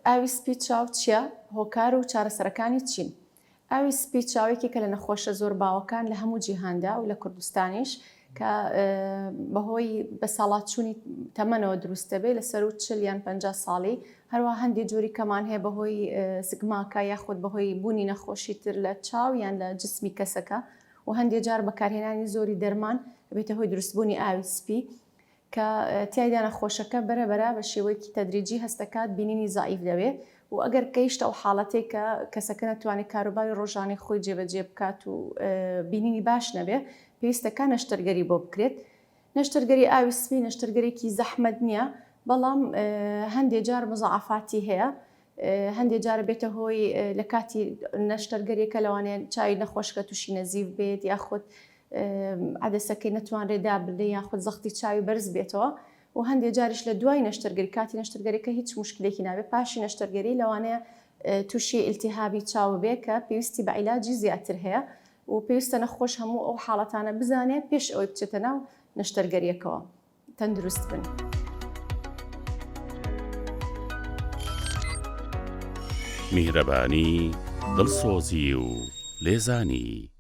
ئاوی سپی چاو چییە؟ هۆکار و چارەسەرەکانی چین؟ ئاوی سپی چاوێکی کە لە نەخۆشە زۆر باوەکان لە هەموو جیهاندا و لە کوردستانیش کە بەهۆی بە ساڵاتچوونی تەمەنەوە دروستە بێ لە سەر و 40 یان 50 ساڵی، هەروە هەندێک جۆری کەمان هەیە بەهۆی سگماکە یاخود بەهۆی بوونی نەخۆشی تر لە چاو یان لە جسمی کەسەکە و هەندێک جار بەکارهێنانی زۆری دەرمان بێتە هۆی دروستبوونی ئاوی سپی کە تیایدا نەخۆشەکە بەرەبەرە بە شێوەیەکی تەدریجی هەستەکات بینینی زائیف دەبێت و ئەگەر گەیشتە ئەو حاڵەتێک کە کەسەکە نەتوانێت کاروباری ڕۆژانەی خۆی جێبەجێ بکات و بینینی باش نەبێ، پێویستەکە نەشتەرگەری بۆ بکرێت. نەشتەرگەری ئاوی سپی نەشتەرگەرێکی زەحمەت نییە، بەڵام هەندێک جار مزعفاتی هەیە. هەندێک جارە بێتە هۆی لە کاتی نەشتەرگەریەکە لەوانەیە چاوی نەخۆشکە تووشی نەزیف بێت یاخود عەدەسەکەی نەتوانرێت دابدرێت یاخود زەختی چاوی بەرز بێتەوە و هەندێک جاریش لە دوای نەشتەرگەری کاتی نەشتەرگەریەکە هیچ مشکلێکی نابێت. پاشی نەشتەرگەری لەوانەیە تووشی ئیلتیهابی چاو بێت کە پێویستی بە عیلاجی زیاتر هەیە و پێویستە نەخۆش هەموو ئەو حاڵەتانە بزانێت پێش ئەوەی بچێتە ناو نەشتەرگەریەکەوە. تەندروست بن. میهرەبانی، دڵسۆزی و لێزانی.